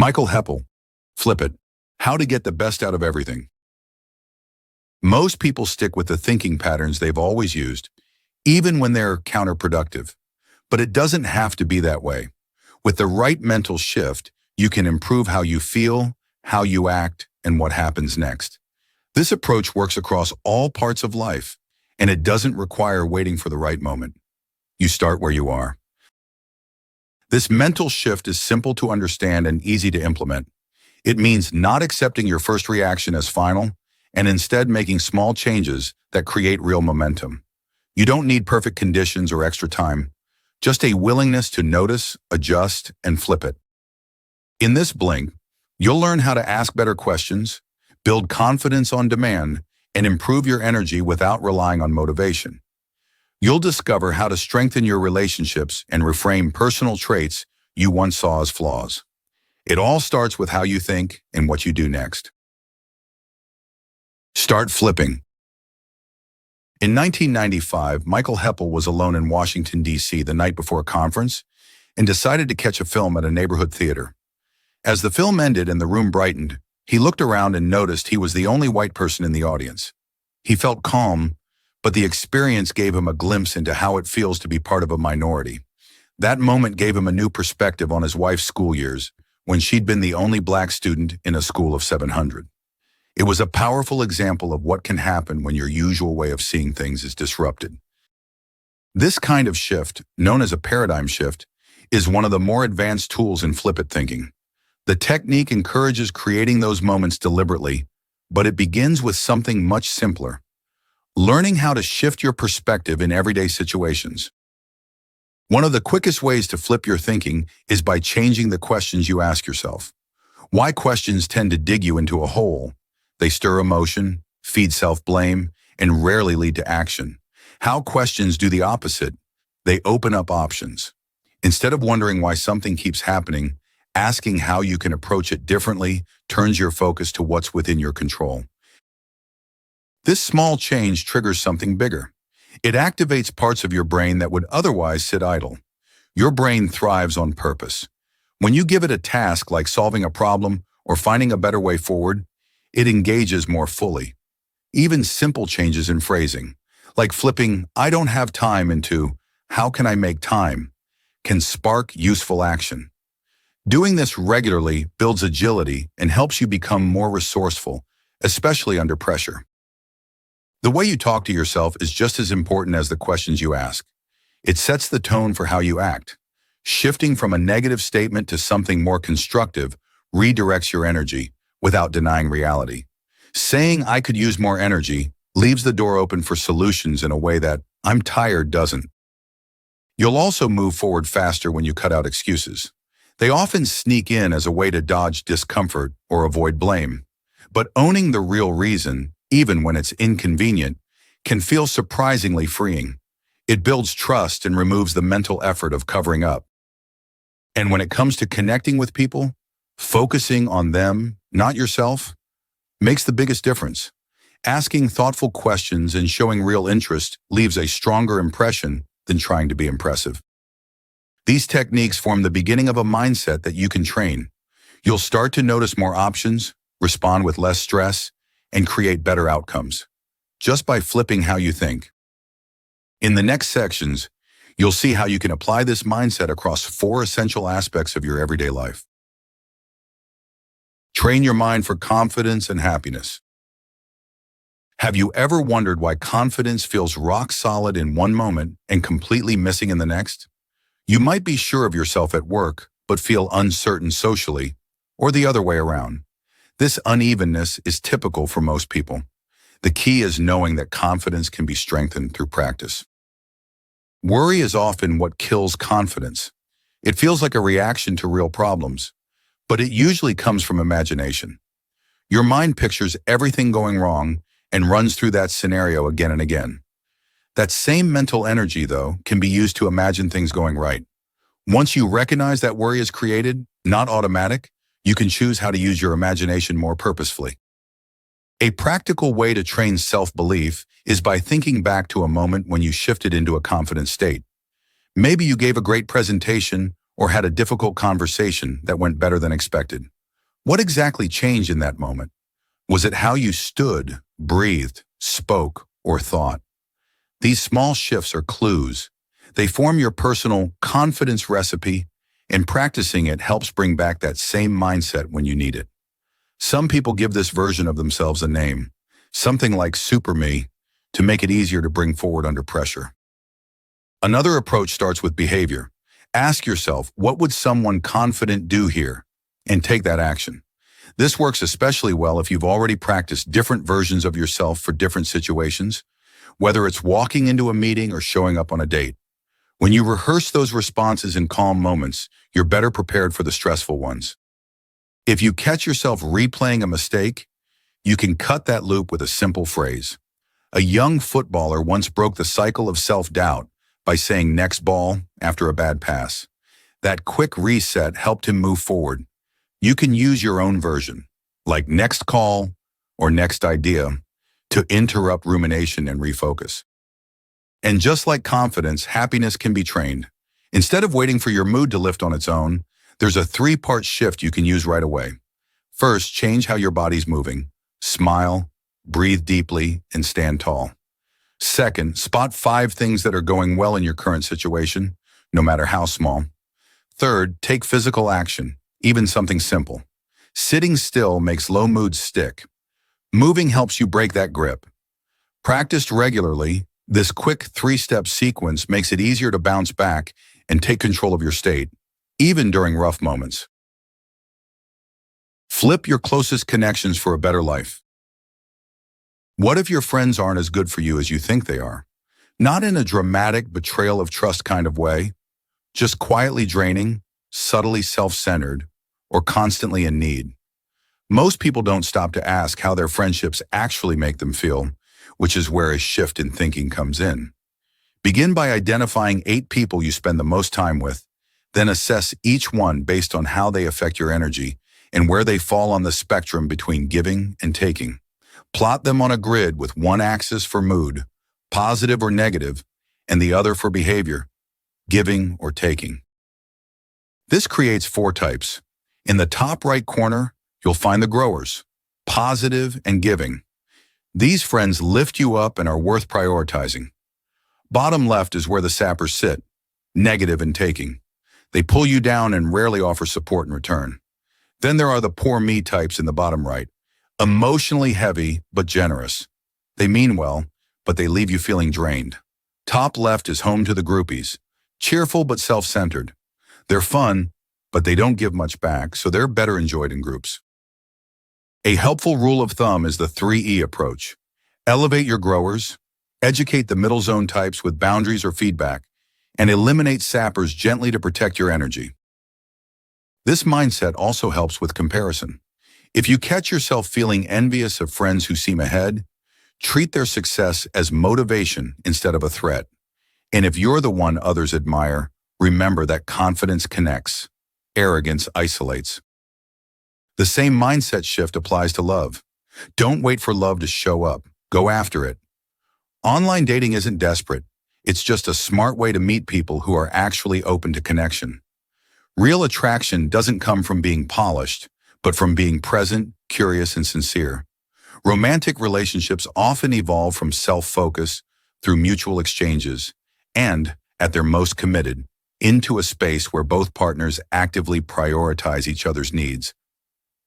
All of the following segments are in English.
Michael Heppel, Flip It, How to Get the Best Out of Everything. Most people stick with the thinking patterns they've always used, even when they're counterproductive. But it doesn't have to be that way. With the right mental shift, you can improve how you feel, how you act, and what happens next. This approach works across all parts of life, and it doesn't require waiting for the right moment. You start where you are. This mental shift is simple to understand and easy to implement. It means not accepting your first reaction as final, and instead making small changes that create real momentum. You don't need perfect conditions or extra time, just a willingness to notice, adjust, and flip it. In this blink, you'll learn how to ask better questions, build confidence on demand, and improve your energy without relying on motivation. You'll discover how to strengthen your relationships and reframe personal traits you once saw as flaws. It all starts with how you think and what you do next. Start flipping. In 1995, Michael Heppel was alone in Washington, D.C. the night before a conference and decided to catch a film at a neighborhood theater. As the film ended and the room brightened, he looked around and noticed he was the only white person in the audience. He felt calm, but the experience gave him a glimpse into how it feels to be part of a minority. That moment gave him a new perspective on his wife's school years, when she'd been the only black student in a school of 700. It was a powerful example of what can happen when your usual way of seeing things is disrupted. This kind of shift, known as a paradigm shift, is one of the more advanced tools in Flip It thinking. The technique encourages creating those moments deliberately, but it begins with something much simpler: learning how to shift your perspective in everyday situations. One of the quickest ways to flip your thinking is by changing the questions you ask yourself. Why questions tend to dig you into a hole? They stir emotion, feed self-blame, and rarely lead to action. How questions do the opposite? They open up options. Instead of wondering why something keeps happening, asking how you can approach it differently turns your focus to what's within your control. This small change triggers something bigger. It activates parts of your brain that would otherwise sit idle. Your brain thrives on purpose. When you give it a task like solving a problem or finding a better way forward, it engages more fully. Even simple changes in phrasing, like flipping "I don't have time" into "how can I make time," can spark useful action. Doing this regularly builds agility and helps you become more resourceful, especially under pressure. The way you talk to yourself is just as important as the questions you ask. It sets the tone for how you act. Shifting from a negative statement to something more constructive redirects your energy without denying reality. Saying "I could use more energy" leaves the door open for solutions in a way that "I'm tired" doesn't. You'll also move forward faster when you cut out excuses. They often sneak in as a way to dodge discomfort or avoid blame. But owning the real reason, even when it's inconvenient, can feel surprisingly freeing. It builds trust and removes the mental effort of covering up. And when it comes to connecting with people, focusing on them, not yourself, makes the biggest difference. Asking thoughtful questions and showing real interest leaves a stronger impression than trying to be impressive. These techniques form the beginning of a mindset that you can train. You'll start to notice more options, respond with less stress, and create better outcomes, just by flipping how you think. In the next sections, you'll see how you can apply this mindset across 4 essential aspects of your everyday life. Train your mind for confidence and happiness. Have you ever wondered why confidence feels rock solid in one moment and completely missing in the next? You might be sure of yourself at work, but feel uncertain socially, or the other way around. This unevenness is typical for most people. The key is knowing that confidence can be strengthened through practice. Worry is often what kills confidence. It feels like a reaction to real problems, but it usually comes from imagination. Your mind pictures everything going wrong and runs through that scenario again and again. That same mental energy, though, can be used to imagine things going right. Once you recognize that worry is created, not automatic, you can choose how to use your imagination more purposefully. A practical way to train self-belief is by thinking back to a moment when you shifted into a confident state. Maybe you gave a great presentation or had a difficult conversation that went better than expected. What exactly changed in that moment? Was it how you stood, breathed, spoke, or thought? These small shifts are clues. They form your personal confidence recipe, and practicing it helps bring back that same mindset when you need it. Some people give this version of themselves a name, something like Super Me, to make it easier to bring forward under pressure. Another approach starts with behavior. Ask yourself, what would someone confident do here? And take that action. This works especially well if you've already practiced different versions of yourself for different situations, whether it's walking into a meeting or showing up on a date. When you rehearse those responses in calm moments, you're better prepared for the stressful ones. If you catch yourself replaying a mistake, you can cut that loop with a simple phrase. A young footballer once broke the cycle of self-doubt by saying next ball after a bad pass. That quick reset helped him move forward. You can use your own version, like next call or next idea, to interrupt rumination and refocus. And just like confidence, happiness can be trained. Instead of waiting for your mood to lift on its own, there's a 3-part shift you can use right away. First, change how your body's moving. Smile, breathe deeply, and stand tall. Second, spot 5 things that are going well in your current situation, no matter how small. Third, take physical action, even something simple. Sitting still makes low moods stick. Moving helps you break that grip. Practiced regularly, this quick 3-step sequence makes it easier to bounce back and take control of your state, even during rough moments. Flip your closest connections for a better life. What if your friends aren't as good for you as you think they are? Not in a dramatic betrayal of trust kind of way, just quietly draining, subtly self-centered, or constantly in need. Most people don't stop to ask how their friendships actually make them feel, which is where a shift in thinking comes in. Begin by identifying 8 people you spend the most time with, then assess each one based on how they affect your energy and where they fall on the spectrum between giving and taking. Plot them on a grid with one axis for mood, positive or negative, and the other for behavior, giving or taking. This creates 4 types. In the top right corner, you'll find the growers, positive and giving. These friends lift you up and are worth prioritizing. Bottom left is where the sappers sit, negative and taking. They pull you down and rarely offer support in return. Then there are the poor me types in the bottom right, emotionally heavy but generous. They mean well, but they leave you feeling drained. Top left is home to the groupies, cheerful but self-centered. They're fun, but they don't give much back, so they're better enjoyed in groups. A helpful rule of thumb is the 3E approach. Elevate your growers, educate the middle zone types with boundaries or feedback, and eliminate sappers gently to protect your energy. This mindset also helps with comparison. If you catch yourself feeling envious of friends who seem ahead, treat their success as motivation instead of a threat. And if you're the one others admire, remember that confidence connects, arrogance isolates. The same mindset shift applies to love. Don't wait for love to show up. Go after it. Online dating isn't desperate. It's just a smart way to meet people who are actually open to connection. Real attraction doesn't come from being polished, but from being present, curious, and sincere. Romantic relationships often evolve from self-focus through mutual exchanges and, at their most committed, into a space where both partners actively prioritize each other's needs.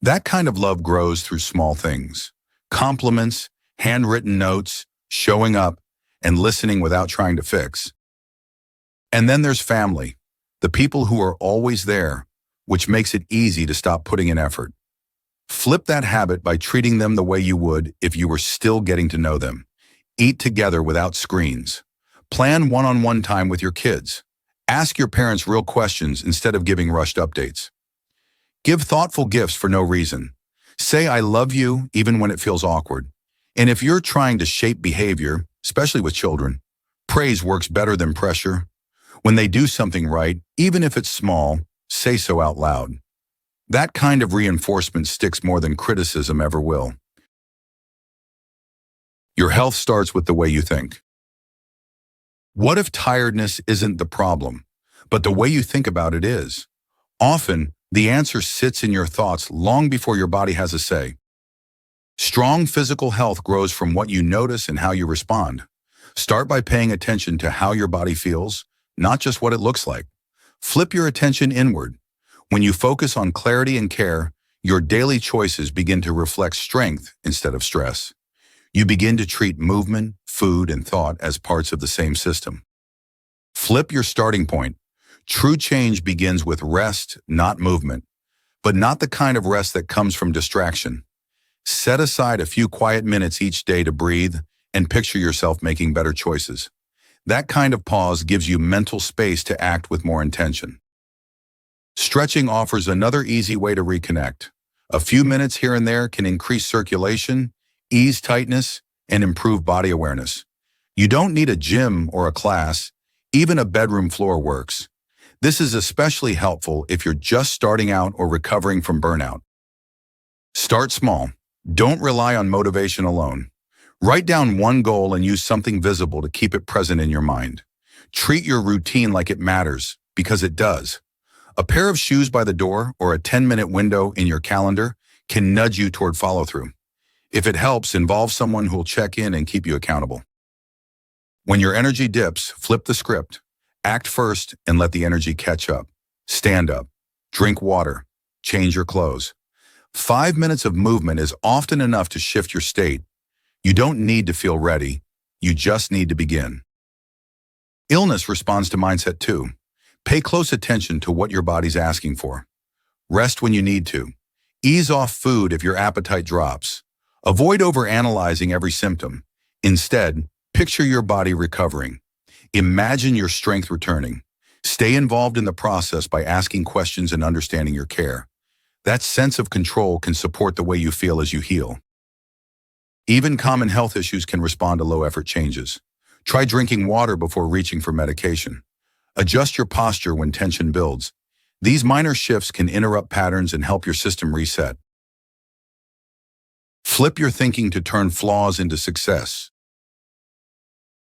That kind of love grows through small things: compliments, handwritten notes, showing up, and listening without trying to fix. And then there's family, the people who are always there, which makes it easy to stop putting in effort. Flip that habit by treating them the way you would if you were still getting to know them. Eat together without screens. Plan one-on-one time with your kids. Ask your parents real questions instead of giving rushed updates. Give thoughtful gifts for no reason. Say I love you even when it feels awkward. And if you're trying to shape behavior, especially with children, praise works better than pressure. When they do something right, even if it's small, say so out loud. That kind of reinforcement sticks more than criticism ever will. Your health starts with the way you think. What if tiredness isn't the problem, but the way you think about it is. Often, the answer sits in your thoughts long before your body has a say. Strong physical health grows from what you notice and how you respond. Start by paying attention to how your body feels, not just what it looks like. Flip your attention inward. When you focus on clarity and care, your daily choices begin to reflect strength instead of stress. You begin to treat movement, food, and thought as parts of the same system. Flip your starting point. True change begins with rest, not movement, but not the kind of rest that comes from distraction. Set aside a few quiet minutes each day to breathe and picture yourself making better choices. That kind of pause gives you mental space to act with more intention. Stretching offers another easy way to reconnect. A few minutes here and there can increase circulation, ease tightness, and improve body awareness. You don't need a gym or a class, even a bedroom floor works. This is especially helpful if you're just starting out or recovering from burnout. Start small. Don't rely on motivation alone. Write down one goal and use something visible to keep it present in your mind. Treat your routine like it matters, because it does. A pair of shoes by the door or a 10-minute window in your calendar can nudge you toward follow-through. If it helps, involve someone who'll check in and keep you accountable. When your energy dips, flip the script. Act first and let the energy catch up. Stand up. Drink water. Change your clothes. 5 minutes of movement is often enough to shift your state. You don't need to feel ready. You just need to begin. Illness responds to mindset too. Pay close attention to what your body's asking for. Rest when you need to. Ease off food if your appetite drops. Avoid overanalyzing every symptom. Instead, picture your body recovering. Imagine your strength returning. Stay involved in the process by asking questions and understanding your care. That sense of control can support the way you feel as you heal. Even common health issues can respond to low-effort changes. Try drinking water before reaching for medication. Adjust your posture when tension builds. These minor shifts can interrupt patterns and help your system reset. Flip your thinking to turn flaws into success.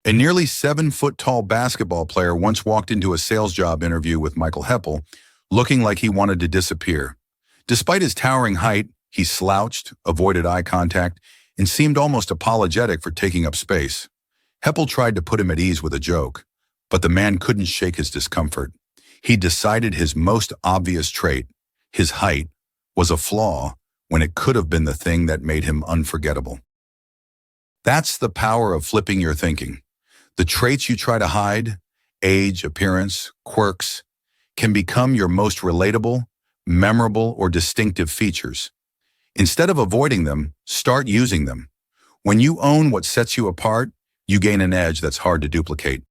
A nearly 7-foot-tall basketball player once walked into a sales job interview with Michael Heppel, looking like he wanted to disappear. Despite his towering height, he slouched, avoided eye contact, and seemed almost apologetic for taking up space. Heppel tried to put him at ease with a joke, but the man couldn't shake his discomfort. He decided his most obvious trait, his height, was a flaw when it could have been the thing that made him unforgettable. That's the power of flipping your thinking. The traits you try to hide, age, appearance, quirks, can become your most relatable, memorable, or distinctive features. Instead of avoiding them, start using them. When you own what sets you apart, you gain an edge that's hard to duplicate.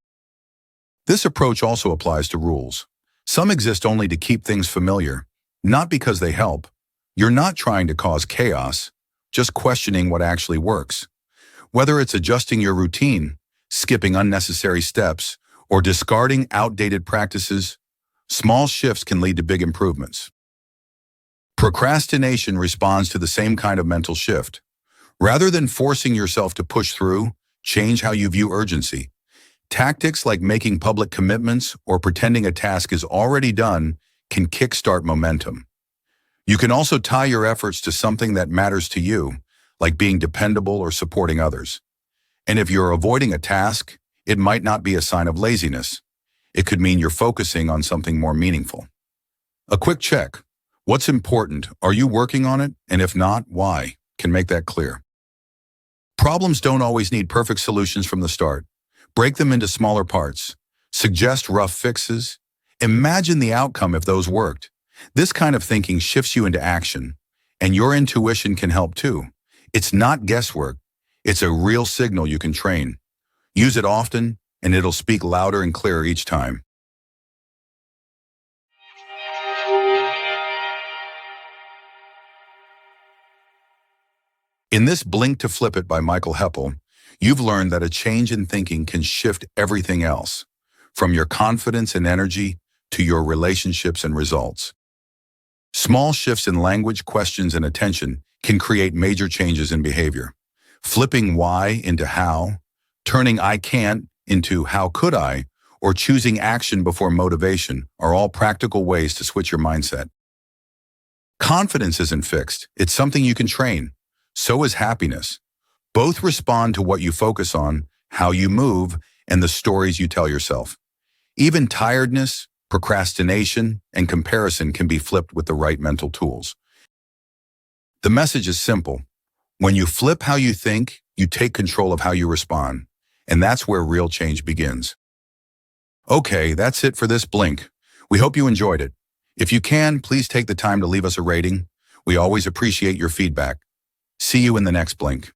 This approach also applies to rules. Some exist only to keep things familiar, not because they help. You're not trying to cause chaos, just questioning what actually works. Whether it's adjusting your routine, skipping unnecessary steps, or discarding outdated practices, small shifts can lead to big improvements. Procrastination responds to the same kind of mental shift. Rather than forcing yourself to push through, change how you view urgency. Tactics like making public commitments or pretending a task is already done can kickstart momentum. You can also tie your efforts to something that matters to you, like being dependable or supporting others. And if you're avoiding a task, it might not be a sign of laziness. It could mean you're focusing on something more meaningful. A quick check. What's important? Are you working on it? And if not, why? Can make that clear. Problems don't always need perfect solutions from the start. Break them into smaller parts. Suggest rough fixes. Imagine the outcome if those worked. This kind of thinking shifts you into action, and your intuition can help too. It's not guesswork. It's a real signal you can train. Use it often, and it'll speak louder and clearer each time. In this Blink to Flip It by Michael Heppel, you've learned that a change in thinking can shift everything else, from your confidence and energy to your relationships and results. Small shifts in language, questions, and attention can create major changes in behavior. Flipping why into how, turning I can't into how could I, or choosing action before motivation are all practical ways to switch your mindset. Confidence isn't fixed. It's something you can train. So is happiness. Both respond to what you focus on, how you move, and the stories you tell yourself. Even tiredness, procrastination, and comparison can be flipped with the right mental tools. The message is simple. When you flip how you think, you take control of how you respond. And that's where real change begins. Okay, that's it for this Blink. We hope you enjoyed it. If you can, please take the time to leave us a rating. We always appreciate your feedback. See you in the next Blink.